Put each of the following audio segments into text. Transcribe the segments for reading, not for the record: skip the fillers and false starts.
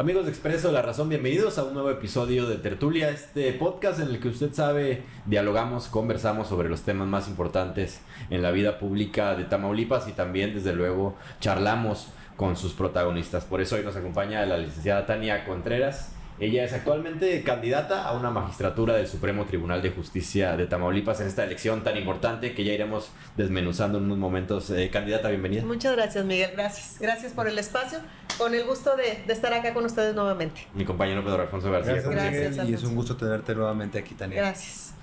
Amigos de Expreso La Razón, bienvenidos a un nuevo episodio de Tertulia, este podcast en el que usted sabe, dialogamos, conversamos sobre los temas más importantes en la vida pública de Tamaulipas y también, desde luego, charlamos con sus protagonistas. Por eso hoy nos acompaña la licenciada Tania Contreras. Ella es actualmente candidata a una magistratura del Supremo Tribunal de Justicia de Tamaulipas en esta elección tan importante que ya iremos desmenuzando en unos momentos. Candidata, bienvenida. Muchas gracias, Miguel. Gracias por el espacio. Con el gusto de estar acá con ustedes nuevamente. Mi compañero Pedro Alfonso García. Gracias, Miguel, y es un gusto tenerte nuevamente aquí, Tania. Gracias.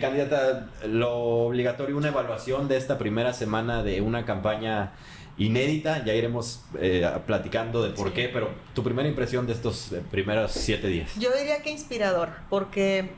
Candidata, lo obligatorio, una evaluación de esta primera semana de una campaña inédita. Ya iremos platicando de por qué, pero tu primera impresión de estos primeros 7 días. Yo diría que inspirador, porque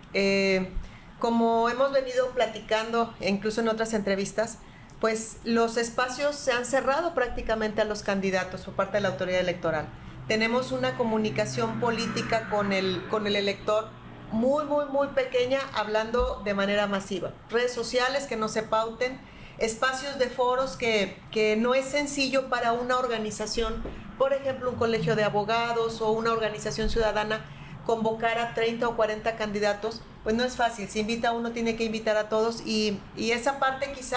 como hemos venido platicando, incluso en otras entrevistas, pues los espacios se han cerrado prácticamente a los candidatos por parte de la autoridad electoral. Tenemos una comunicación política con el elector muy pequeña, hablando de manera masiva. Redes sociales que no se pauten, espacios de foros que no es sencillo para una organización, por ejemplo un colegio de abogados o una organización ciudadana, convocar a 30 o 40 candidatos, pues no es fácil. Si invita a uno, tiene que invitar a todos y esa parte quizá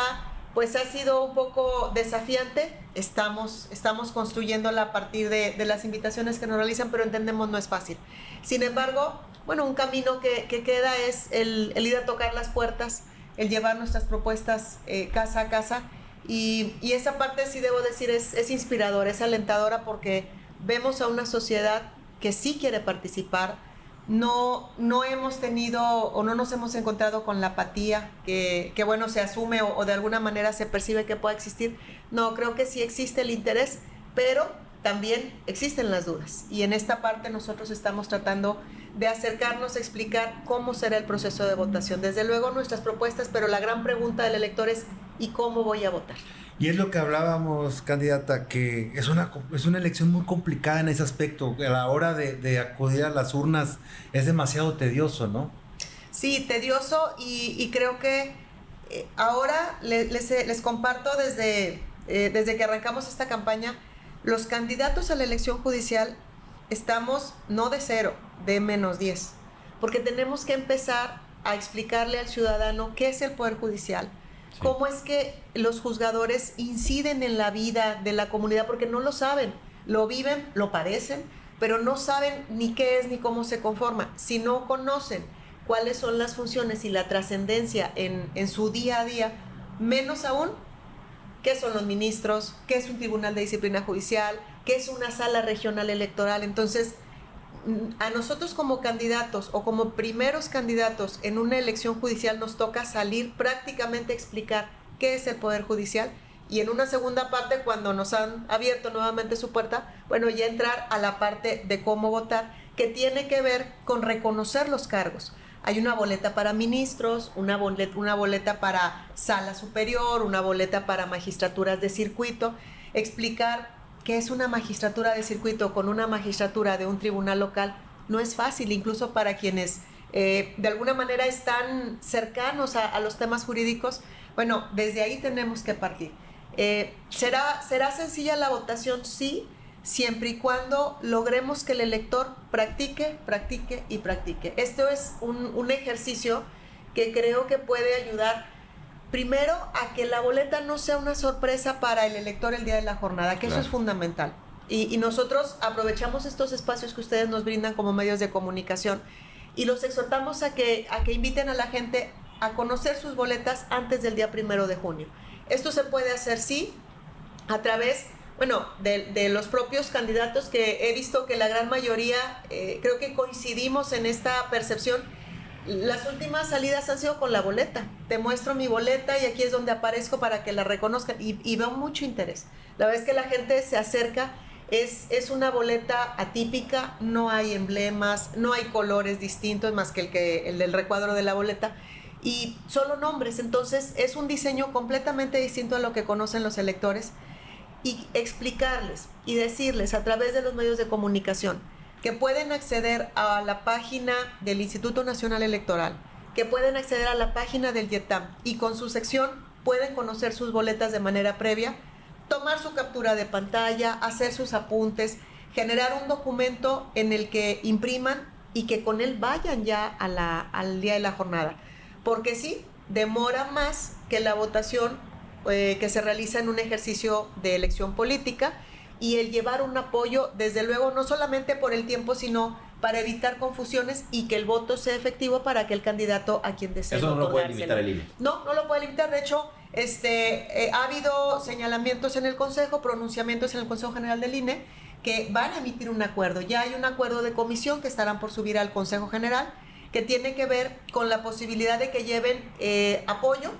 pues ha sido un poco desafiante. Estamos construyéndola a partir de las invitaciones que nos realizan, pero entendemos no es fácil. Sin embargo, bueno, un camino que queda es el ir a tocar las puertas, el llevar nuestras propuestas casa a casa y esa parte, sí debo decir, es inspiradora, es alentadora, porque vemos a una sociedad que sí quiere participar. No hemos tenido o no nos hemos encontrado con la apatía que bueno, se asume o de alguna manera se percibe que pueda existir. No, creo que sí existe el interés, pero también existen las dudas, y en esta parte nosotros estamos tratando de acercarnos a explicar cómo será el proceso de votación. Desde luego nuestras propuestas, pero la gran pregunta del elector es ¿y cómo voy a votar? Y es lo que hablábamos, candidata, que es una elección muy complicada en ese aspecto. A la hora de acudir a las urnas es demasiado tedioso, ¿no? Sí, tedioso, y creo que ahora les comparto desde que arrancamos esta campaña. Los candidatos a la elección judicial estamos no de 0, de -10, porque tenemos que empezar a explicarle al ciudadano qué es el Poder Judicial, sí, cómo es que los juzgadores inciden en la vida de la comunidad, porque no lo saben, lo viven, lo padecen, pero no saben ni qué es ni cómo se conforma. Si no conocen cuáles son las funciones y la trascendencia en su día a día, menos aún qué son los ministros, qué es un tribunal de disciplina judicial, qué es una sala regional electoral. Entonces, a nosotros como candidatos o como primeros candidatos en una elección judicial nos toca salir prácticamente a explicar qué es el Poder Judicial, y en una segunda parte, cuando nos han abierto nuevamente su puerta, bueno, ya entrar a la parte de cómo votar, que tiene que ver con reconocer los cargos. Hay una boleta para ministros, una boleta para sala superior, una boleta para magistraturas de circuito. Explicar qué es una magistratura de circuito con una magistratura de un tribunal local no es fácil, incluso para quienes de alguna manera están cercanos a los temas jurídicos. Bueno, desde ahí tenemos que partir. ¿Será sencilla la votación? Sí, siempre y cuando logremos que el elector practique. Esto es un ejercicio que creo que puede ayudar, primero, a que la boleta no sea una sorpresa para el elector el día de la jornada, que claro, eso es fundamental. Y nosotros aprovechamos estos espacios que ustedes nos brindan como medios de comunicación y los exhortamos a que inviten a la gente a conocer sus boletas antes del día 1 de junio. Esto se puede hacer, sí, a través de los propios candidatos, que he visto que la gran mayoría, creo que coincidimos en esta percepción. Las últimas salidas han sido con la boleta. Te muestro mi boleta y aquí es donde aparezco para que la reconozcan, y veo mucho interés. La verdad es que la gente se acerca. Es una boleta atípica, no hay emblemas, no hay colores distintos más que el del recuadro de la boleta, y solo nombres. Entonces es un diseño completamente distinto a lo que conocen los electores, y explicarles y decirles a través de los medios de comunicación que pueden acceder a la página del Instituto Nacional Electoral, que pueden acceder a la página del IETAM, y con su sección pueden conocer sus boletas de manera previa, tomar su captura de pantalla, hacer sus apuntes, generar un documento en el que impriman y que con él vayan ya al día de la jornada. Porque sí, demora más que la votación que se realiza en un ejercicio de elección política, y el llevar un apoyo, desde luego, no solamente por el tiempo, sino para evitar confusiones y que el voto sea efectivo para que el candidato a quien desee. Eso no lo puede limitar el INE. No lo puede limitar. De hecho, ha habido señalamientos en el Consejo, pronunciamientos en el Consejo General del INE, que van a emitir un acuerdo. Ya hay un acuerdo de comisión que estarán por subir al Consejo General, que tiene que ver con la posibilidad de que lleven apoyo,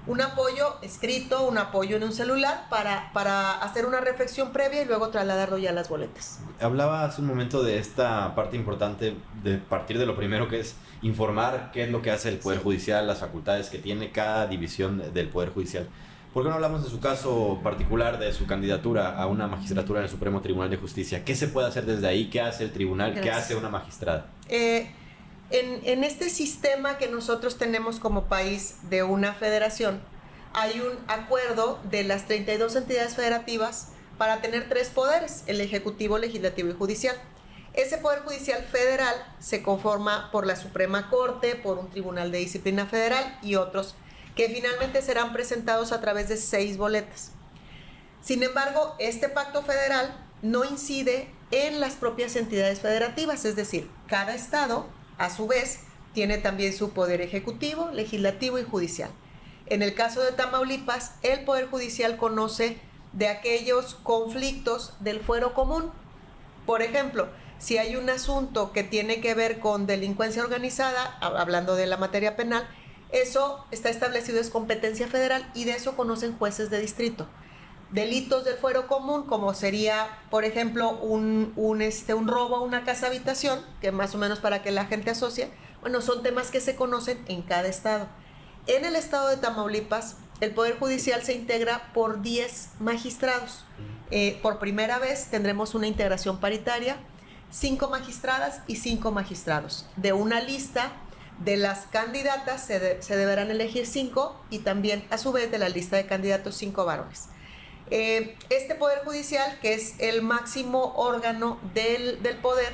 un apoyo escrito, un apoyo en un celular para hacer una reflexión previa y luego trasladarlo ya a las boletas. Hablaba hace un momento de esta parte importante de partir de lo primero, que es informar qué es lo que hace el Poder Judicial, las facultades que tiene cada división del Poder Judicial. ¿Por qué no hablamos de su caso particular, de su candidatura a una magistratura en el Supremo Tribunal de Justicia? ¿Qué se puede hacer desde ahí? ¿Qué hace el tribunal? Gracias. ¿Qué hace una magistrada? En este sistema que nosotros tenemos como país de una federación, hay un acuerdo de las 32 entidades federativas para tener 3 poderes, el ejecutivo, legislativo y judicial. Ese Poder Judicial Federal se conforma por la Suprema Corte, por un Tribunal de Disciplina Federal y otros que finalmente serán presentados a través de 6 boletas. Sin embargo, este pacto federal no incide en las propias entidades federativas, es decir, cada estado, a su vez, tiene también su poder ejecutivo, legislativo y judicial. En el caso de Tamaulipas, el Poder Judicial conoce de aquellos conflictos del fuero común. Por ejemplo, si hay un asunto que tiene que ver con delincuencia organizada, hablando de la materia penal, eso está establecido, es competencia federal, y de eso conocen jueces de distrito. Delitos del fuero común, como sería, por ejemplo, un robo a una casa habitación, que más o menos para que la gente asocie, bueno, son temas que se conocen en cada estado. En el estado de Tamaulipas, el Poder Judicial se integra por 10 magistrados. Por primera vez tendremos una integración paritaria, 5 magistradas y 5 magistrados. De una lista de las candidatas se deberán elegir 5, y también a su vez de la lista de candidatos 5 varones. Este Poder Judicial, que es el máximo órgano del poder,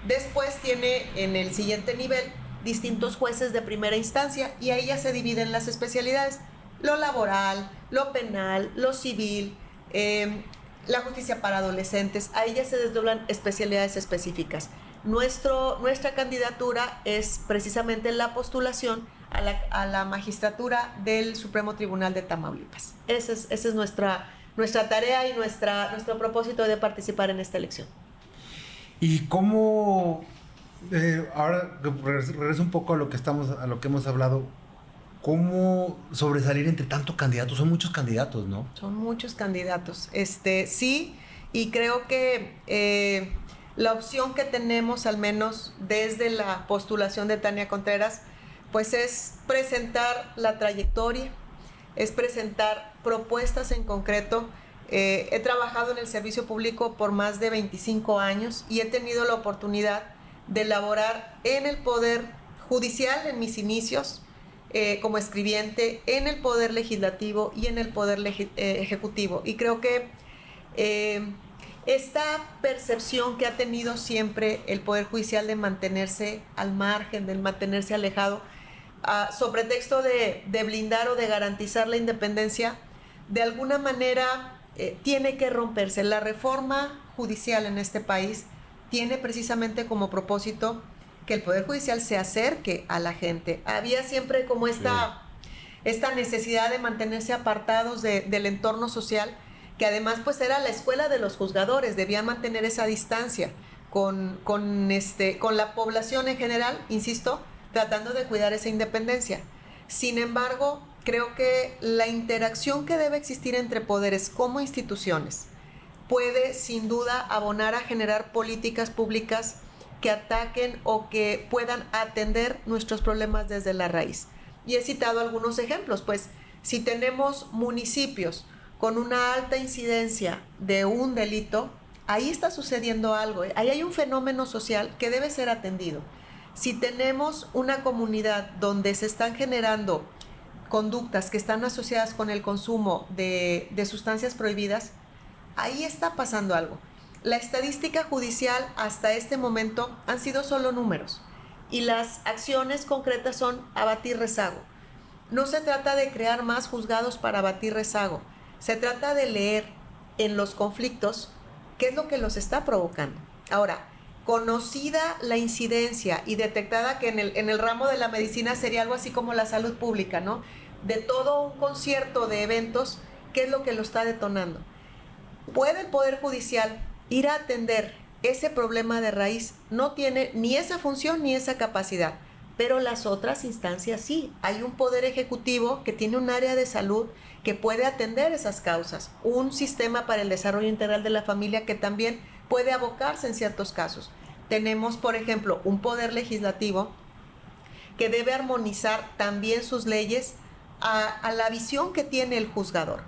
después tiene en el siguiente nivel distintos jueces de primera instancia, y ahí ya se dividen las especialidades: lo laboral, lo penal, lo civil, la justicia para adolescentes. Ahí ya se desdoblan especialidades específicas. Nuestra candidatura es precisamente la postulación a la magistratura del Supremo Tribunal de Tamaulipas. Esa es nuestra tarea y nuestro propósito de participar en esta elección. ¿Y cómo, ahora regreso un poco a lo que hemos hablado, cómo sobresalir entre tantos candidatos? Son muchos candidatos, ¿no? Son muchos candidatos. Sí, y creo que la opción que tenemos, al menos desde la postulación de Tania Contreras, pues es presentar la trayectoria, es presentar propuestas en concreto. He trabajado en el servicio público por más de 25 años y he tenido la oportunidad de laborar en el Poder Judicial en mis inicios, como escribiente, en el Poder Legislativo y en el Poder Ejecutivo. Y creo que esta percepción que ha tenido siempre el Poder Judicial de mantenerse al margen, de mantenerse alejado, sobre pretexto de blindar o de garantizar la independencia, de alguna manera tiene que romperse. La reforma judicial en este país tiene precisamente como propósito que el Poder Judicial se acerque a la gente. Había siempre como esta necesidad de mantenerse apartados del entorno social, que además pues era la escuela de los juzgadores, debían mantener esa distancia con la población en general, insisto, tratando de cuidar esa independencia. Sin embargo, creo que la interacción que debe existir entre poderes como instituciones puede sin duda abonar a generar políticas públicas que ataquen o que puedan atender nuestros problemas desde la raíz. Y he citado algunos ejemplos, pues si tenemos municipios con una alta incidencia de un delito, ahí está sucediendo algo, ahí hay un fenómeno social que debe ser atendido. Si tenemos una comunidad donde se están generando conductas que están asociadas con el consumo de sustancias prohibidas, ahí está pasando algo. la estadística judicial hasta este momento han sido solo números y las acciones concretas son abatir rezago. No se trata de crear más juzgados para abatir rezago, se trata de leer en los conflictos qué es lo que los está provocando. Ahora, conocida la incidencia y detectada que en el ramo de la medicina sería algo así como la salud pública, ¿no? De todo un concierto de eventos, ¿qué es lo que lo está detonando? ¿Puede el Poder Judicial ir a atender ese problema de raíz? No tiene ni esa función ni esa capacidad, pero las otras instancias sí. Hay un Poder Ejecutivo que tiene un área de salud que puede atender esas causas, un sistema para el desarrollo integral de la familia que también puede abocarse en ciertos casos. Tenemos, por ejemplo, un Poder Legislativo que debe armonizar también sus leyes a la visión que tiene el juzgador.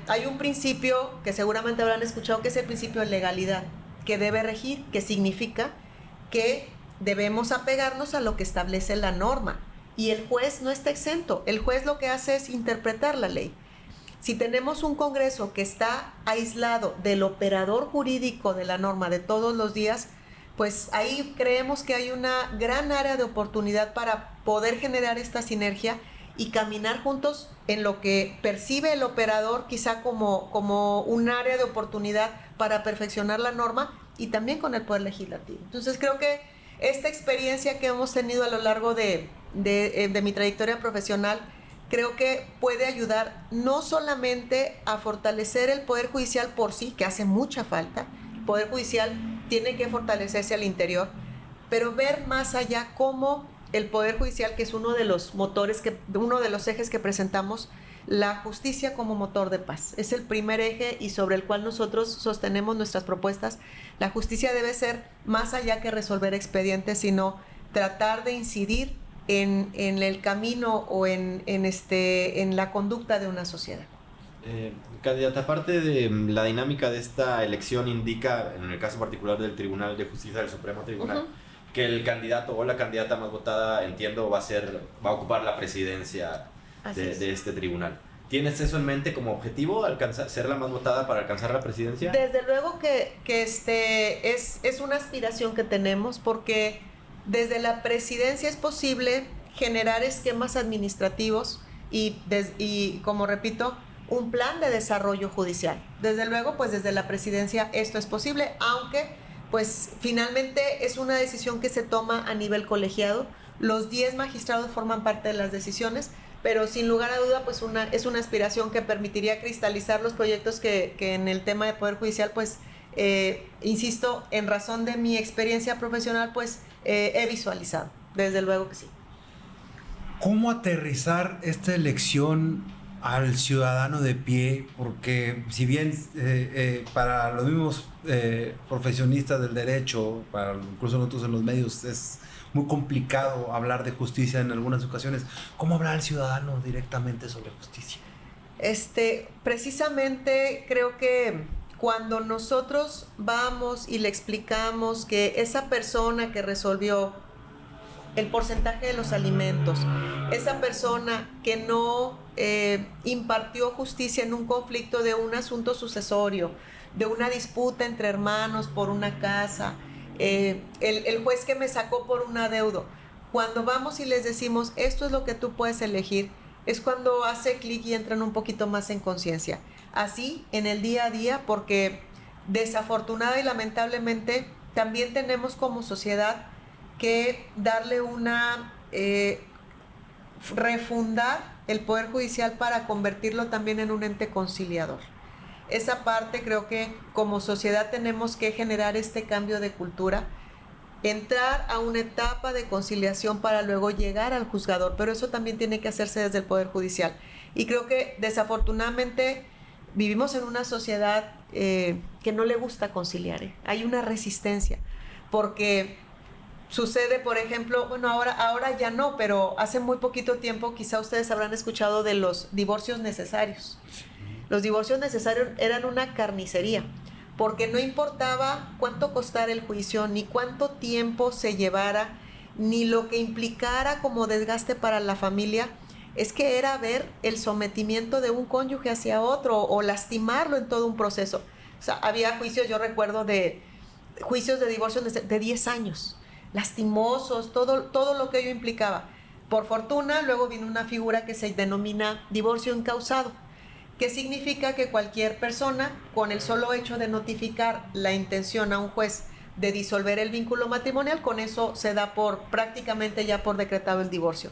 Hay un principio que seguramente habrán escuchado, que es el principio de legalidad, que debe regir, que significa que debemos apegarnos a lo que establece la norma. Y el juez no está exento. El juez lo que hace es interpretar la ley. Si tenemos un Congreso que está aislado del operador jurídico de la norma de todos los días, pues ahí creemos que hay una gran área de oportunidad para poder generar esta sinergia y caminar juntos en lo que percibe el operador quizá como un área de oportunidad para perfeccionar la norma, y también con el Poder Legislativo. Entonces creo que esta experiencia que hemos tenido a lo largo de mi trayectoria profesional, creo que puede ayudar no solamente a fortalecer el Poder Judicial por sí, que hace mucha falta. El Poder Judicial tiene que fortalecerse al interior, pero ver más allá cómo el Poder Judicial, que es uno de los motores, uno de los ejes que presentamos, la justicia como motor de paz. Es el primer eje y sobre el cual nosotros sostenemos nuestras propuestas. La justicia debe ser más allá que resolver expedientes, sino tratar de incidir en el camino o en la conducta de una sociedad. Candidata, aparte de la dinámica de esta elección indica, en el caso particular del Tribunal de Justicia del Supremo Tribunal, que el candidato o la candidata más votada, entiendo, va a ocupar la presidencia de este tribunal. ¿Tienes eso en mente como objetivo, ser la más votada para alcanzar la presidencia? Desde luego que es una aspiración que tenemos, porque desde la presidencia es posible generar esquemas administrativos y como repito, un plan de desarrollo judicial. Desde luego, pues desde la presidencia esto es posible, aunque pues finalmente es una decisión que se toma a nivel colegiado. Los 10 magistrados forman parte de las decisiones, pero sin lugar a duda pues es una aspiración que permitiría cristalizar los proyectos que en el tema de Poder Judicial, pues insisto, en razón de mi experiencia profesional, pues he visualizado. Desde luego que sí. ¿Cómo aterrizar esta elección al ciudadano de pie? Porque si bien para los mismos profesionistas del derecho, incluso nosotros en los medios, es muy complicado hablar de justicia en algunas ocasiones, ¿cómo hablar al ciudadano directamente sobre justicia? Precisamente creo que cuando nosotros vamos y le explicamos que esa persona que resolvió el porcentaje de los alimentos, esa persona que no impartió justicia en un conflicto de un asunto sucesorio, de una disputa entre hermanos por una casa, el juez que me sacó por un adeudo, cuando vamos y les decimos esto es lo que tú puedes elegir, es cuando hace clic y entran un poquito más en conciencia. Así en el día a día, porque desafortunada y lamentablemente también tenemos como sociedad que darle refundar el Poder Judicial para convertirlo también en un ente conciliador. Esa parte creo que como sociedad tenemos que generar este cambio de cultura, entrar a una etapa de conciliación para luego llegar al juzgador, pero eso también tiene que hacerse desde el Poder Judicial. Y creo que desafortunadamente vivimos en una sociedad que no le gusta conciliar. Hay una resistencia, porque sucede, por ejemplo, bueno, ahora ya no, pero hace muy poquito tiempo quizá ustedes habrán escuchado de los divorcios necesarios. Los divorcios necesarios eran una carnicería, porque no importaba cuánto costara el juicio, ni cuánto tiempo se llevara, ni lo que implicara como desgaste para la familia. Es que era ver el sometimiento de un cónyuge hacia otro o lastimarlo en todo un proceso. sea, había juicios, yo recuerdo de juicios de divorcio de 10 años, lastimosos, todo lo que ello implicaba. Por fortuna, luego vino una figura que se denomina divorcio encausado, que significa que cualquier persona, con el solo hecho de notificar la intención a un juez de disolver el vínculo matrimonial, con eso se da por prácticamente ya por decretado el divorcio.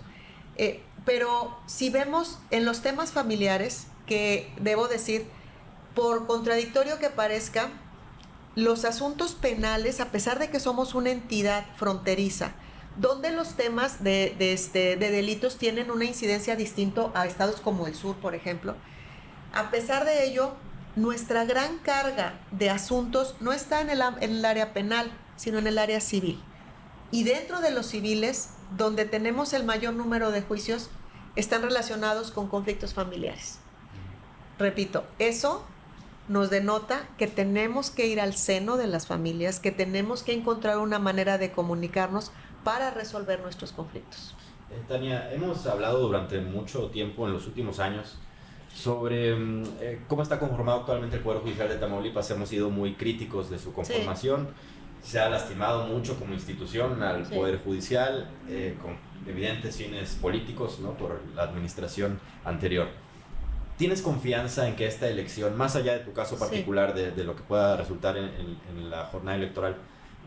Pero si vemos en los temas familiares, que debo decir, por contradictorio que parezca, los asuntos penales, a pesar de que somos una entidad fronteriza, donde los temas de delitos tienen una incidencia distinta a estados como el sur, por ejemplo, a pesar de ello, nuestra gran carga de asuntos no está en el área penal, sino en el área civil. Y dentro de los civiles, donde tenemos el mayor número de juicios, están relacionados con conflictos familiares. Repito, eso nos denota que tenemos que ir al seno de las familias, que tenemos que encontrar una manera de comunicarnos para resolver nuestros conflictos. Tania, hemos hablado durante mucho tiempo en los últimos años sobre cómo está conformado actualmente el Poder Judicial de Tamaulipas. Hemos sido muy críticos de su conformación. Sí. Se ha lastimado mucho como institución al Poder Judicial, con evidentes fines políticos, ¿no?, por la administración anterior. ¿Tienes confianza en que esta elección, más allá de tu caso particular, de lo que pueda resultar en la jornada electoral,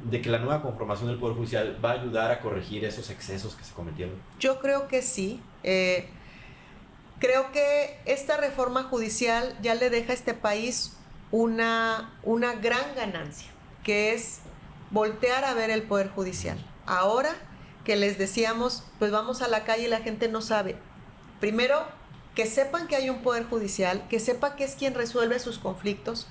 de que la nueva conformación del Poder Judicial va a ayudar a corregir esos excesos que se cometieron? Yo creo que sí. Creo que esta reforma judicial ya le deja a este país una gran ganancia, que es voltear a ver el Poder Judicial. Ahora que les decíamos, pues vamos a la calle y la gente no sabe. Primero, que sepan que hay un Poder Judicial, que sepa que es quien resuelve sus conflictos.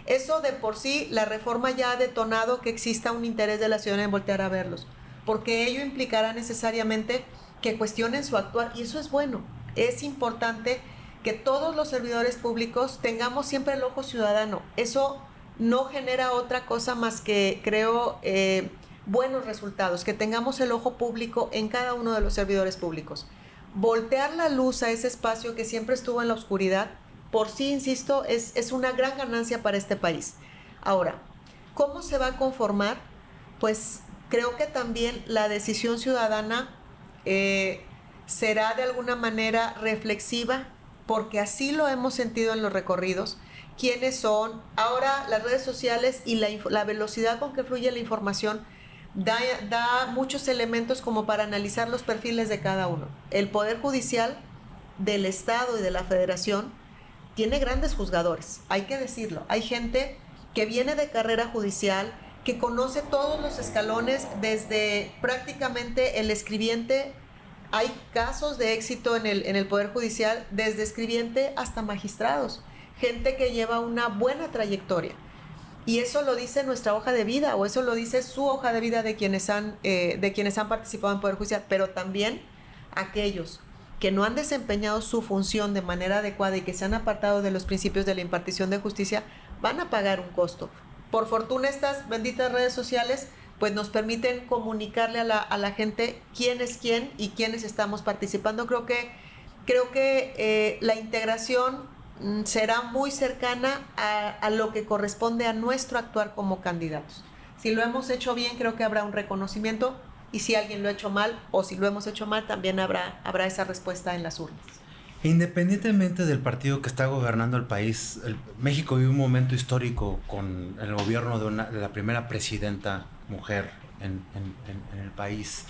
Eso de por sí, la reforma ya ha detonado que exista un interés de la ciudadanía en voltear a verlos, porque ello implicará necesariamente que cuestionen su actuar, y eso es bueno. Es importante que todos los servidores públicos tengamos siempre el ojo ciudadano. Eso no genera otra cosa más que, creo, buenos resultados, que tengamos el ojo público en cada uno de los servidores públicos. Voltear la luz a ese espacio que siempre estuvo en la oscuridad, por sí, insisto, es una gran ganancia para este país. Ahora, ¿cómo se va a conformar? Pues creo que también la decisión ciudadana será de alguna manera reflexiva, porque así lo hemos sentido en los recorridos. ¿Quiénes son? Ahora las redes sociales y la velocidad con que fluye la información da muchos elementos como para analizar los perfiles de cada uno. El Poder Judicial del Estado y de la Federación tiene grandes juzgadores, hay que decirlo. Hay gente que viene de carrera judicial, que conoce todos los escalones, desde prácticamente el escribiente. Hay casos de éxito en el Poder Judicial, desde escribiente hasta magistrados. Gente que lleva una buena trayectoria. Y eso lo dice nuestra hoja de vida, o eso lo dice su hoja de vida de quienes han participado en Poder Judicial, pero también aquellos que no han desempeñado su función de manera adecuada y que se han apartado de los principios de la impartición de justicia, van a pagar un costo. Por fortuna, estas benditas redes sociales pues nos permiten comunicarle a la gente quién es quién y quiénes estamos participando. Creo que la integración será muy cercana a lo que corresponde a nuestro actuar como candidatos. Si lo hemos hecho bien, creo que habrá un reconocimiento, y si alguien lo ha hecho mal, o si lo hemos hecho mal, también habrá esa respuesta en las urnas. Independientemente del partido que está gobernando el país, México vive un momento histórico con el gobierno de la primera presidenta mujer en el país.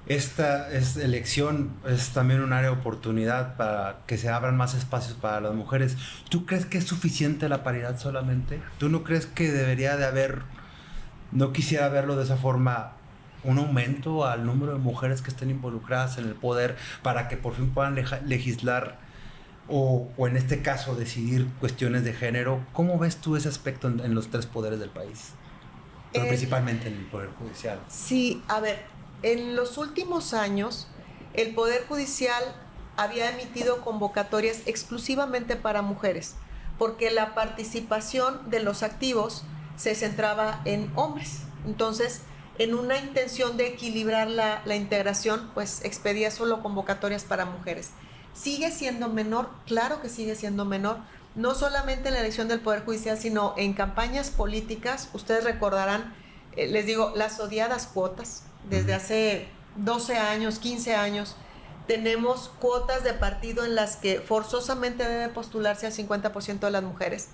Esta elección es también un área de oportunidad para que se abran más espacios para las mujeres. ¿Tú crees que es suficiente la paridad solamente? ¿Tú no crees que debería de haber, no quisiera verlo de esa forma, un aumento al número de mujeres que estén involucradas en el poder para que por fin puedan legislar o en este caso decidir cuestiones de género? ¿Cómo ves tú ese aspecto en los tres poderes del país? Pero principalmente en el Poder Judicial. Sí, a ver, en los últimos años el Poder Judicial había emitido convocatorias exclusivamente para mujeres, porque la participación de los activos se centraba en hombres. Entonces, en una intención de equilibrar la integración, pues expedía solo convocatorias para mujeres. ¿Sigue siendo menor? Claro que sigue siendo menor, no solamente en la elección del Poder Judicial, sino en campañas políticas. Ustedes recordarán, les digo, las odiadas cuotas. Desde hace 12 años, 15 años, tenemos cuotas de partido en las que forzosamente debe postularse al 50% de las mujeres.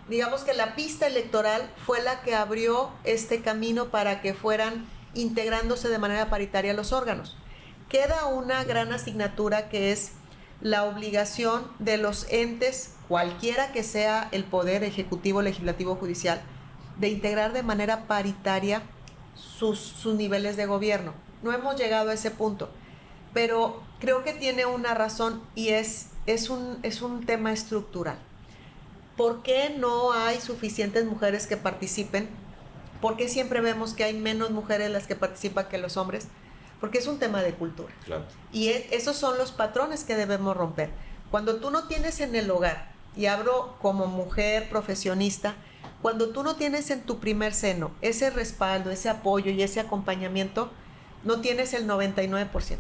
Digamos que la pista electoral fue la que abrió este camino para que fueran integrándose de manera paritaria los órganos. Queda una gran asignatura, que es la obligación de los entes, cualquiera que sea el poder ejecutivo, legislativo, judicial, de integrar de manera paritaria sus niveles de gobierno. No hemos llegado a ese punto, pero creo que tiene una razón, y es un tema estructural. ¿Por qué no hay suficientes mujeres que participen? ¿Por qué siempre vemos que hay menos mujeres las que participan que los hombres? Porque es un tema de cultura. Claro. Y esos son los patrones que debemos romper. Cuando tú no tienes en el hogar, y hablo como mujer profesionista, cuando tú no tienes en tu primer seno ese respaldo, ese apoyo y ese acompañamiento, no tienes el 99%.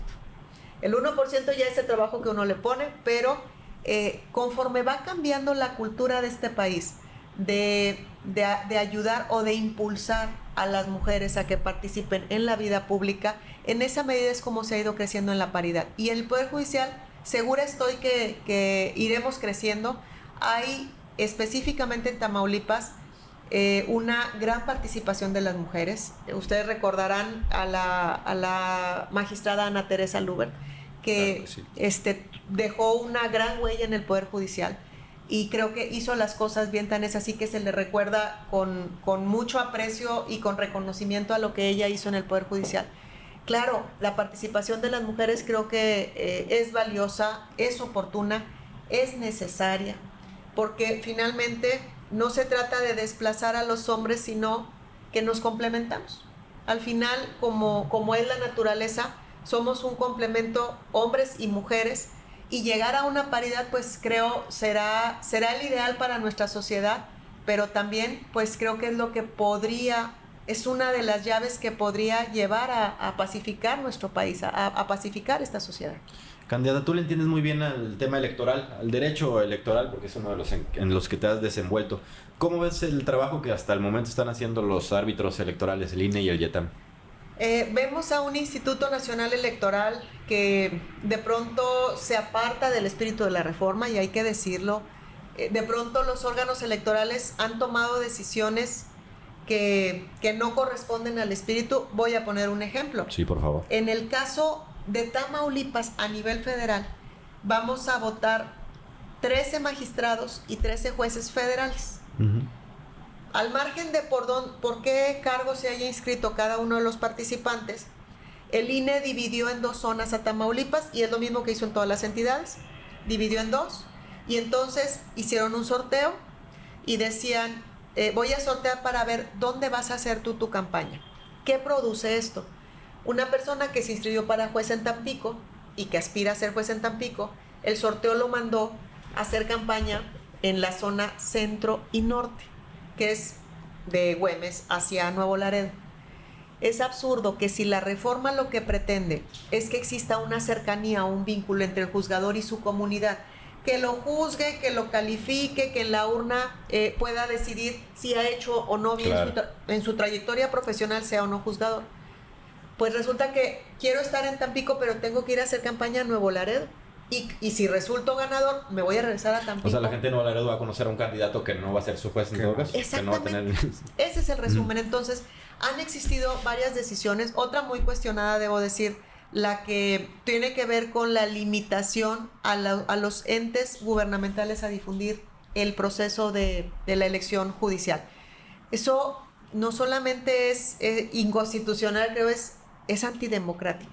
El 1% ya es el trabajo que uno le pone, pero conforme va cambiando la cultura de este país, de ayudar o de impulsar a las mujeres a que participen en la vida pública, en esa medida es como se ha ido creciendo en la paridad. Y en el Poder Judicial, segura estoy que iremos creciendo. Hay específicamente en Tamaulipas una gran participación de las mujeres. Ustedes recordarán a la magistrada Ana Teresa Lubert, que claro que sí. Dejó una gran huella en el Poder Judicial, y creo que hizo las cosas bien, tan es así que se le recuerda con mucho aprecio y con reconocimiento a lo que ella hizo en el Poder Judicial. Claro, la participación de las mujeres creo que es valiosa, es oportuna, es necesaria, porque finalmente no se trata de desplazar a los hombres, sino que nos complementamos. Al final, como es la naturaleza, somos un complemento, hombres y mujeres, y llegar a una paridad, pues creo será el ideal para nuestra sociedad, pero también pues creo que es lo que es una de las llaves que podría llevar a pacificar nuestro país, a pacificar esta sociedad. Candidata, tú le entiendes muy bien al tema electoral, al derecho electoral, porque es uno de los en los que te has desenvuelto. ¿Cómo ves el trabajo que hasta el momento están haciendo los árbitros electorales, el INE y el YETAM? Vemos a un Instituto Nacional Electoral que de pronto se aparta del espíritu de la reforma, y hay que decirlo. De pronto los órganos electorales han tomado decisiones que no corresponden al espíritu. Voy a poner un ejemplo. Sí, por favor. En el caso de Tamaulipas, a nivel federal, vamos a votar 13 magistrados y 13 jueces federales. Uh-huh. Al margen de por qué cargo se haya inscrito cada uno de los participantes, el INE dividió en 2 zonas a Tamaulipas, y es lo mismo que hizo en todas las entidades. Dividió en 2, y entonces hicieron un sorteo y decían, voy a sortear para ver dónde vas a hacer tú tu campaña. ¿Qué produce esto? Una persona que se inscribió para juez en Tampico y que aspira a ser juez en Tampico, el sorteo lo mandó a hacer campaña en la zona centro y norte, que es de Güemes hacia Nuevo Laredo. Es absurdo que si la reforma lo que pretende es que exista una cercanía, un vínculo entre el juzgador y su comunidad, que lo juzgue, que lo califique, que en la urna pueda decidir si ha hecho o no bien, claro, en su trayectoria profesional, sea o no juzgador. Pues resulta que quiero estar en Tampico, pero tengo que ir a hacer campaña a Nuevo Laredo. Y si resulto ganador, me voy a regresar a Tampico. O sea, la gente de Nuevo Laredo va a conocer a un candidato que no va a ser su juez en todo caso. Exactamente. Que no va a tener... Ese es el resumen. Entonces, han existido varias decisiones. Otra muy cuestionada, debo decir, la que tiene que ver con la limitación a los entes gubernamentales a difundir el proceso de la elección judicial. Eso no solamente es inconstitucional, creo es antidemocrático.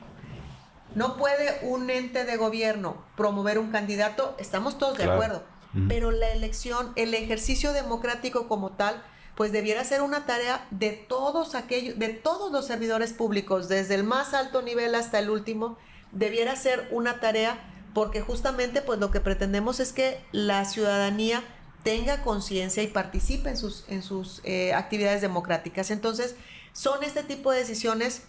No puede un ente de gobierno promover un candidato, estamos todos de acuerdo, pero la elección, el ejercicio democrático como tal, pues debiera ser una tarea de todos los servidores públicos, desde el más alto nivel hasta el último, debiera ser una tarea, porque justamente pues lo que pretendemos es que la ciudadanía tenga conciencia y participe en sus actividades democráticas. Entonces, son este tipo de decisiones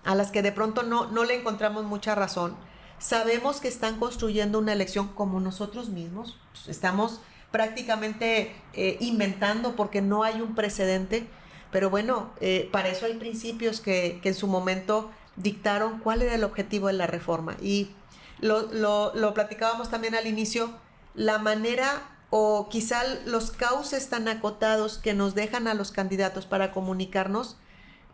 a las que de pronto no le encontramos mucha razón. Sabemos que están construyendo una elección como nosotros mismos. Estamos prácticamente inventando porque no hay un precedente. Pero bueno, para eso hay principios que en su momento dictaron cuál era el objetivo de la reforma. Y lo platicábamos también al inicio, la manera o quizá los cauces tan acotados que nos dejan a los candidatos para comunicarnos,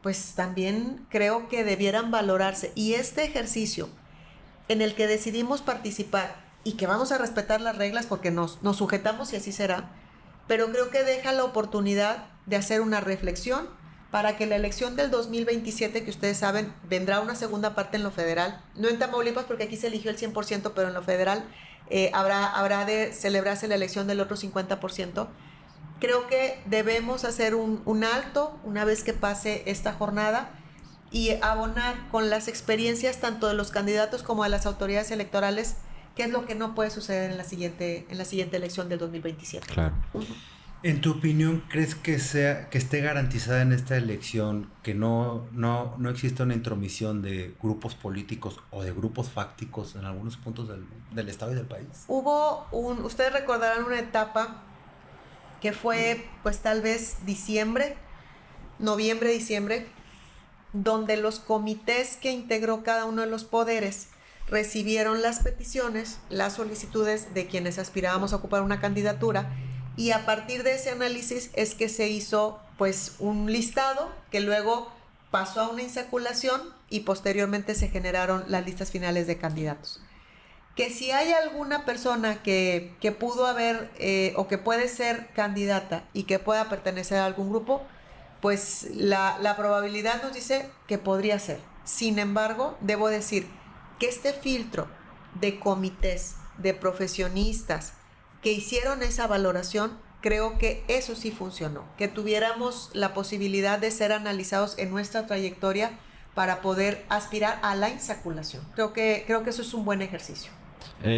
pues también creo que debieran valorarse. Y este ejercicio en el que decidimos participar y que vamos a respetar las reglas porque nos sujetamos y así será, pero creo que deja la oportunidad de hacer una reflexión para que la elección del 2027, que ustedes saben, vendrá una segunda parte en lo federal, no en Tamaulipas porque aquí se eligió el 100%, pero en lo federal habrá de celebrarse la elección del otro 50%. Creo que debemos hacer un alto una vez que pase esta jornada y abonar con las experiencias tanto de los candidatos como de las autoridades electorales qué es lo que no puede suceder en la siguiente elección del 2027. Claro. En tu opinión, ¿crees que esté garantizada en esta elección que no exista una intromisión de grupos políticos o de grupos fácticos en algunos puntos del estado y del país? Ustedes recordarán una etapa que fue pues tal vez noviembre, diciembre, donde los comités que integró cada uno de los poderes recibieron las peticiones, las solicitudes de quienes aspirábamos a ocupar una candidatura, y a partir de ese análisis es que se hizo pues un listado que luego pasó a una insaculación y posteriormente se generaron las listas finales de candidatos. Que si hay alguna persona que pudo haber o que puede ser candidata y que pueda pertenecer a algún grupo, pues la probabilidad nos dice que podría ser. Sin embargo, debo decir que este filtro de comités, de profesionistas que hicieron esa valoración, creo que eso sí funcionó, que tuviéramos la posibilidad de ser analizados en nuestra trayectoria para poder aspirar a la insaculación. Creo que eso es un buen ejercicio.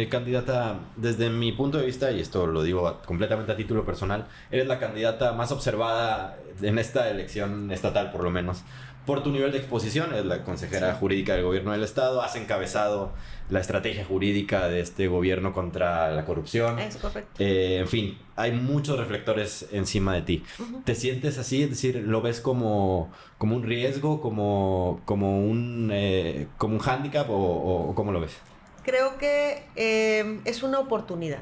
Candidata, desde mi punto de vista, y esto lo digo completamente a título personal, eres la candidata más observada en esta elección estatal, por lo menos, por tu nivel de exposición. Es la consejera jurídica del gobierno del estado, has encabezado la estrategia jurídica de este gobierno contra la corrupción. Es correcto. En fin, hay muchos reflectores encima de ti. Uh-huh. ¿Te sientes así? Es decir, ¿lo ves como un riesgo, como un hándicap o cómo lo ves? Creo que es una oportunidad.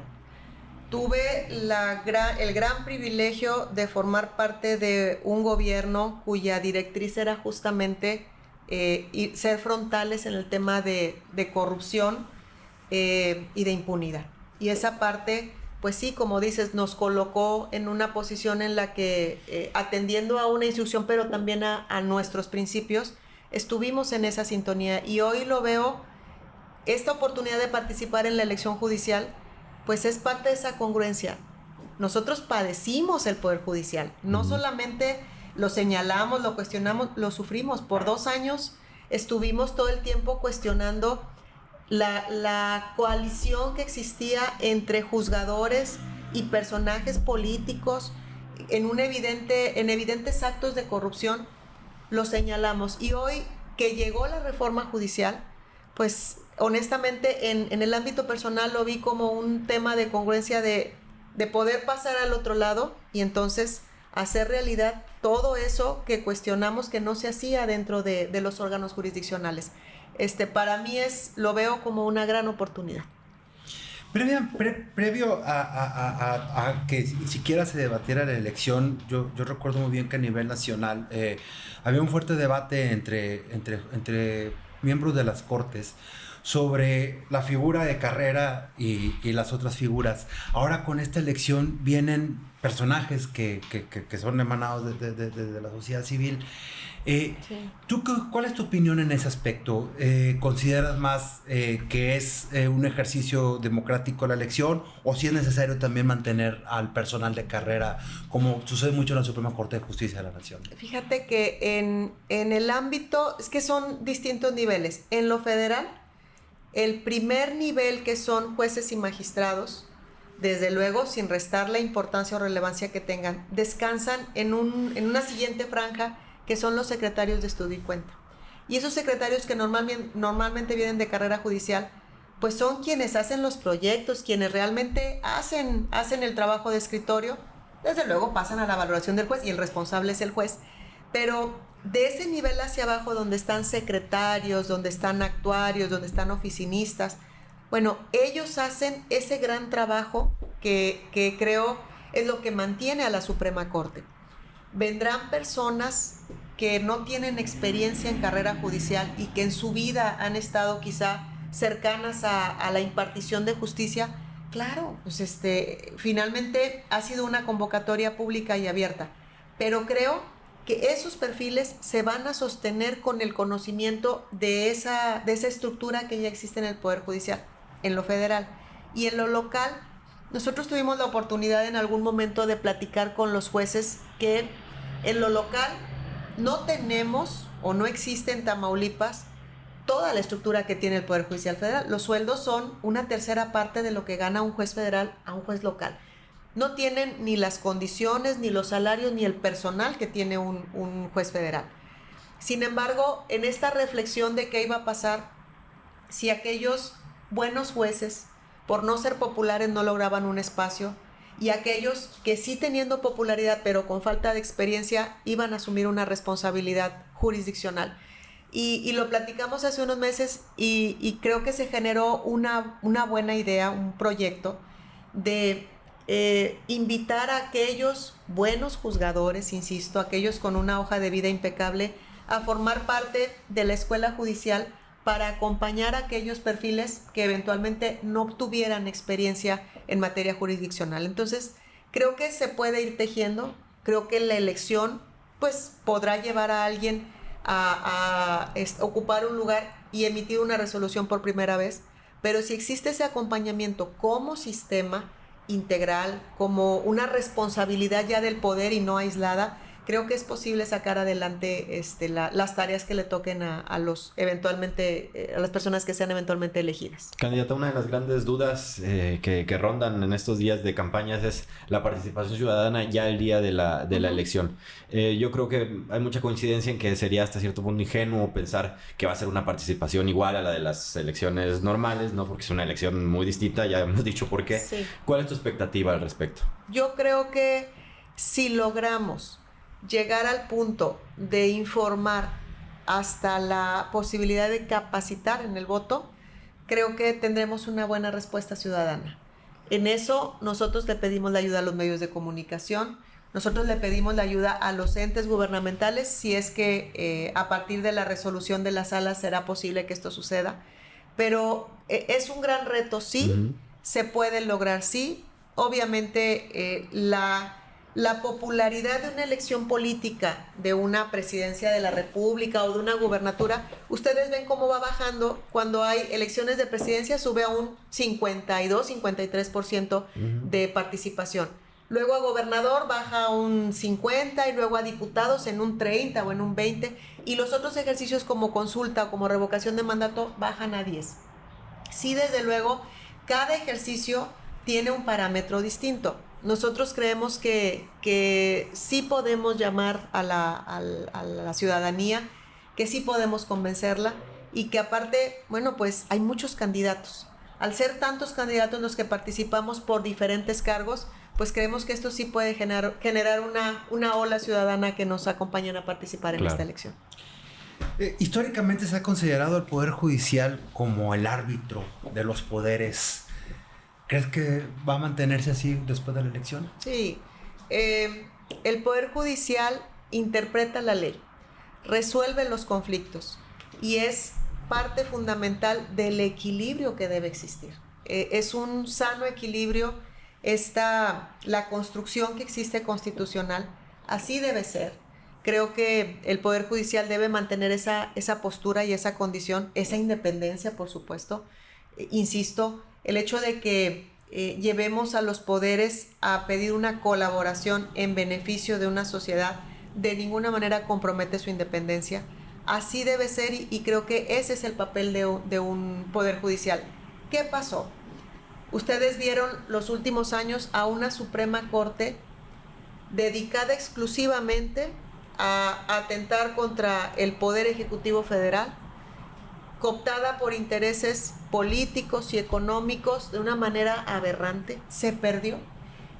Tuve el gran privilegio de formar parte de un gobierno cuya directriz era justamente y ser frontales en el tema de corrupción y de impunidad. Y esa parte, pues sí, como dices, nos colocó en una posición en la que, atendiendo a una instrucción, pero también a nuestros principios, estuvimos en esa sintonía. Y hoy lo veo, esta oportunidad de participar en la elección judicial, pues es parte de esa congruencia. Nosotros padecimos el Poder Judicial, no solamente lo señalamos, lo cuestionamos, lo sufrimos. Por 2 años estuvimos todo el tiempo cuestionando la coalición que existía entre juzgadores y personajes políticos en evidentes actos de corrupción, lo señalamos. Y hoy que llegó la reforma judicial, pues honestamente en el ámbito personal lo vi como un tema de congruencia de poder pasar al otro lado y entonces hacer realidad todo eso que cuestionamos que no se hacía dentro de los órganos jurisdiccionales. Para mí lo veo como una gran oportunidad. Previo a que siquiera se debatiera la elección, yo recuerdo muy bien que a nivel nacional había un fuerte debate entre miembros de las Cortes sobre la figura de Carrera y las otras figuras. Ahora con esta elección vienen personajes que son emanados de la sociedad civil. Sí. ¿Cuál es tu opinión en ese aspecto? ¿Consideras más que es un ejercicio democrático la elección o si es necesario también mantener al personal de carrera, como sucede mucho en la Suprema Corte de Justicia de la Nación? Fíjate que en el ámbito, es que son distintos niveles. En lo federal, el primer nivel, que son jueces y magistrados, desde luego, sin restar la importancia o relevancia que tengan, descansan en una siguiente franja, que son los secretarios de estudio y cuenta. Y esos secretarios que normalmente vienen de carrera judicial, pues son quienes hacen los proyectos, quienes realmente hacen el trabajo de escritorio. Desde luego pasan a la valoración del juez y el responsable es el juez, pero de ese nivel hacia abajo, donde están secretarios, donde están actuarios, donde están oficinistas, bueno, ellos hacen ese gran trabajo que creo es lo que mantiene a la Suprema Corte. Vendrán personas que no tienen experiencia en carrera judicial y que en su vida han estado quizá cercanas a la impartición de justicia. Claro, pues finalmente ha sido una convocatoria pública y abierta, pero creo que esos perfiles se van a sostener con el conocimiento de esa estructura que ya existe en el Poder Judicial, en lo federal. Y en lo local, nosotros tuvimos la oportunidad en algún momento de platicar con los jueces que en lo local no tenemos o no existe en Tamaulipas toda la estructura que tiene el Poder Judicial Federal. Los sueldos son una tercera parte de lo que gana un juez federal a un juez local. No tienen ni las condiciones, ni los salarios, ni el personal que tiene un juez federal. Sin embargo, en esta reflexión de qué iba a pasar si aquellos buenos jueces, por no ser populares, no lograban un espacio, y aquellos que sí teniendo popularidad, pero con falta de experiencia, iban a asumir una responsabilidad jurisdiccional. Y lo platicamos hace unos meses y creo que se generó una buena idea, un proyecto de invitar a aquellos buenos juzgadores, insisto, aquellos con una hoja de vida impecable, a formar parte de la escuela judicial para acompañar a aquellos perfiles que eventualmente no obtuvieran experiencia en materia jurisdiccional. Entonces, creo que se puede ir tejiendo, creo que la elección pues podrá llevar a alguien a ocupar un lugar y emitir una resolución por primera vez, pero si existe ese acompañamiento como sistema integral, como una responsabilidad ya del poder y no aislada, creo que es posible sacar adelante las tareas que le toquen a los eventualmente a las personas que sean eventualmente elegidas. Candidata, una de las grandes dudas que rondan en estos días de campañas es la participación ciudadana ya el día de la elección. Yo creo que hay mucha coincidencia en que sería hasta cierto punto ingenuo pensar que va a ser una participación igual a la de las elecciones normales, ¿no? Porque es una elección muy distinta, ya hemos dicho por qué. Sí. ¿Cuál es tu expectativa al respecto? Yo creo que si logramos llegar al punto de informar hasta la posibilidad de capacitar en el voto, creo que tendremos una buena respuesta ciudadana. En eso nosotros le pedimos la ayuda a los medios de comunicación, nosotros le pedimos la ayuda a los entes gubernamentales, si es que a partir de la resolución de la sala será posible que esto suceda, pero es un gran reto, sí, se puede lograr, sí. Obviamente la popularidad de una elección política, de una presidencia de la República o de una gubernatura, ustedes ven cómo va bajando. Cuando hay elecciones de presidencia sube a un 52, 53% de participación. Luego a gobernador baja a un 50 y luego a diputados en un 30 o en un 20, y los otros ejercicios como consulta o como revocación de mandato bajan a 10. Sí, desde luego, cada ejercicio tiene un parámetro distinto. Nosotros creemos que sí podemos llamar a la ciudadanía, que sí podemos convencerla, y que aparte, bueno, pues hay muchos candidatos. Al ser tantos candidatos los que participamos por diferentes cargos, pues creemos que esto sí puede generar una ola ciudadana que nos acompañe a participar en esta elección. Históricamente se ha considerado el Poder Judicial como el árbitro de los poderes. ¿Crees que va a mantenerse así después de la elección? Sí. El Poder Judicial interpreta la ley, resuelve los conflictos y es parte fundamental del equilibrio que debe existir. Es un sano equilibrio la construcción que existe constitucional. Así debe ser. Creo que el Poder Judicial debe mantener esa postura y esa condición, esa independencia, por supuesto. Insisto, el hecho de que llevemos a los poderes a pedir una colaboración en beneficio de una sociedad de ninguna manera compromete su independencia. Así debe ser y creo que ese es el papel de un Poder Judicial. ¿Qué pasó? Ustedes vieron los últimos años a una Suprema Corte dedicada exclusivamente a atentar contra el Poder Ejecutivo Federal, cooptada por intereses políticos y económicos de una manera aberrante, se perdió.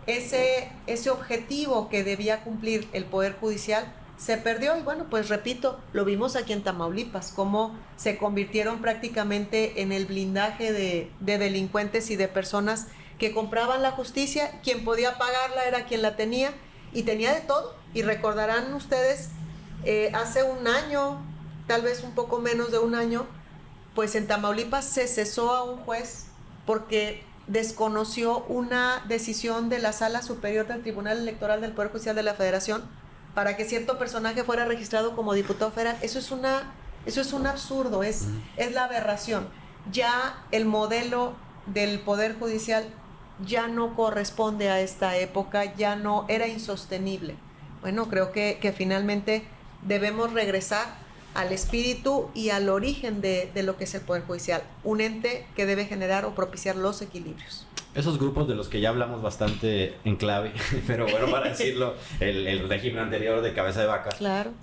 Ese objetivo que debía cumplir el Poder Judicial se perdió y bueno, pues repito, lo vimos aquí en Tamaulipas, cómo se convirtieron prácticamente en el blindaje de delincuentes y de personas que compraban la justicia. Quien podía pagarla era quien la tenía y tenía de todo. Y recordarán ustedes, hace un año, tal vez un poco menos de un año, pues en Tamaulipas se cesó a un juez porque desconoció una decisión de la Sala Superior del Tribunal Electoral del Poder Judicial de la Federación para que cierto personaje fuera registrado como diputado federal. Eso es un absurdo, es la aberración. Ya el modelo del Poder Judicial ya no corresponde a esta época, ya no, era insostenible. Bueno, creo que finalmente debemos regresar al espíritu y al origen de lo que es el Poder Judicial, un ente que debe generar o propiciar los equilibrios. Esos grupos de los que ya hablamos bastante en clave, pero bueno, para decirlo, el régimen anterior de cabeza de vaca. Claro.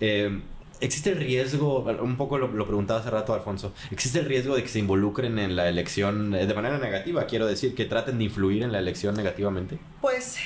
¿Existe el riesgo, un poco lo preguntaba hace rato Alfonso, existe el riesgo de que se involucren en la elección de manera negativa, quiero decir, que traten de influir en la elección negativamente? Pues,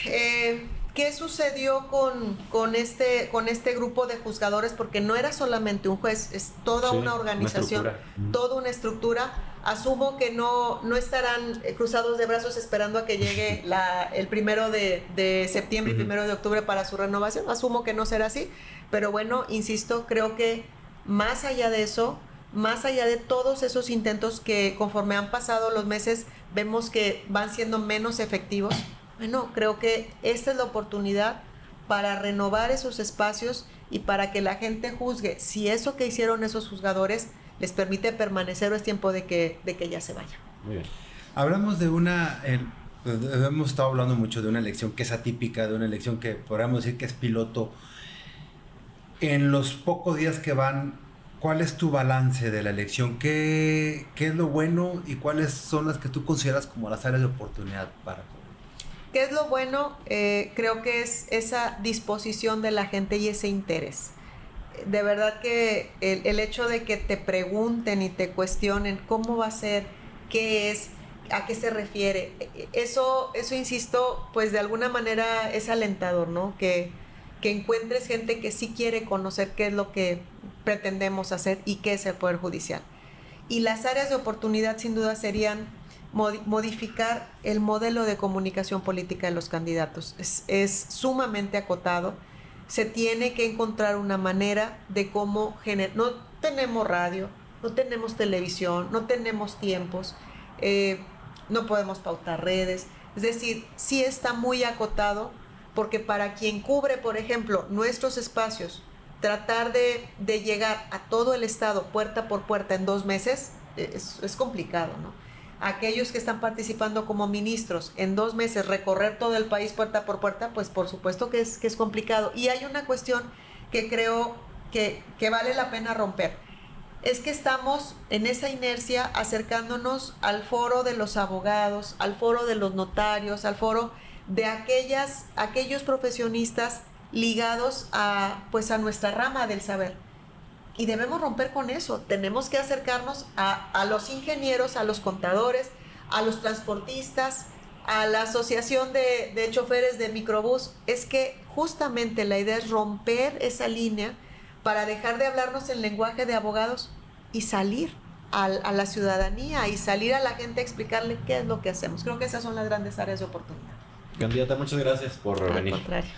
¿qué sucedió con este grupo de juzgadores? Porque no era solamente un juez, es toda una organización, toda una estructura. Asumo que no estarán cruzados de brazos esperando a que llegue el 1 de septiembre y 1 de octubre para su renovación. Asumo que no será así, pero bueno, insisto, creo que más allá de eso, más allá de todos esos intentos que conforme han pasado los meses vemos que van siendo menos efectivos, bueno, creo que esta es la oportunidad para renovar esos espacios y para que la gente juzgue si eso que hicieron esos juzgadores les permite permanecer o es tiempo de que ya se vayan. Muy bien. Hablamos de hemos estado hablando mucho de una elección que es atípica, de una elección que podríamos decir que es piloto. En los pocos días que van, ¿cuál es tu balance de la elección? ¿Qué es lo bueno y cuáles son las que tú consideras como las áreas de oportunidad para todo? ¿Qué es lo bueno? Creo que es esa disposición de la gente y ese interés. De verdad que el hecho de que te pregunten y te cuestionen cómo va a ser, qué es, a qué se refiere, eso insisto, pues de alguna manera es alentador, ¿no? Que encuentres gente que sí quiere conocer qué es lo que pretendemos hacer y qué es el Poder Judicial. Y las áreas de oportunidad sin duda serían modificar el modelo de comunicación política de los candidatos. Es sumamente acotado. Se tiene que encontrar una manera de cómo generar. No tenemos radio, no tenemos televisión, no tenemos tiempos, no podemos pautar redes. Es decir, sí está muy acotado, porque para quien cubre, por ejemplo, nuestros espacios, tratar de llegar a todo el estado puerta por puerta en 2 meses es complicado, ¿no? Aquellos que están participando como ministros en 2 meses recorrer todo el país puerta por puerta, pues por supuesto que es complicado. Y hay una cuestión que creo que vale la pena romper. Es que estamos en esa inercia acercándonos al foro de los abogados, al foro de los notarios, al foro de aquellos profesionistas ligados a nuestra rama del saber. Y debemos romper con eso. Tenemos que acercarnos a los ingenieros, a los contadores, a los transportistas, a la asociación de choferes de microbús. Es que justamente la idea es romper esa línea para dejar de hablarnos en lenguaje de abogados y salir a la ciudadanía y salir a la gente a explicarle qué es lo que hacemos. Creo que esas son las grandes áreas de oportunidad. Candidata, muchas gracias por venir. Al contrario.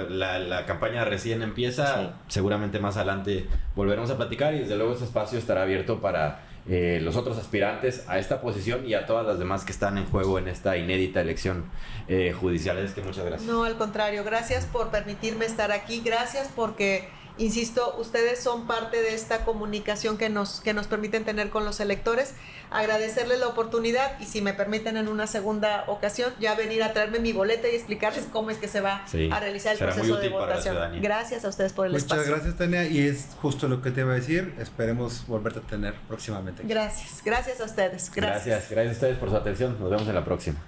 La campaña recién empieza, sí. Seguramente más adelante volveremos a platicar y desde luego ese espacio estará abierto para los otros aspirantes a esta posición y a todas las demás que están en juego en esta inédita elección judicial. Es que muchas gracias. No, al contrario, gracias por permitirme estar aquí, gracias porque, insisto, ustedes son parte de esta comunicación que nos permiten tener con los electores. Agradecerles la oportunidad y si me permiten en una segunda ocasión ya venir a traerme mi boleta y explicarles cómo es que se va a realizar el proceso de votación. Gracias a ustedes por el espacio. Muchas gracias, Tania, y es justo lo que te iba a decir. Esperemos volverte a tener próximamente. Gracias a ustedes. Gracias a ustedes por su atención. Nos vemos en la próxima.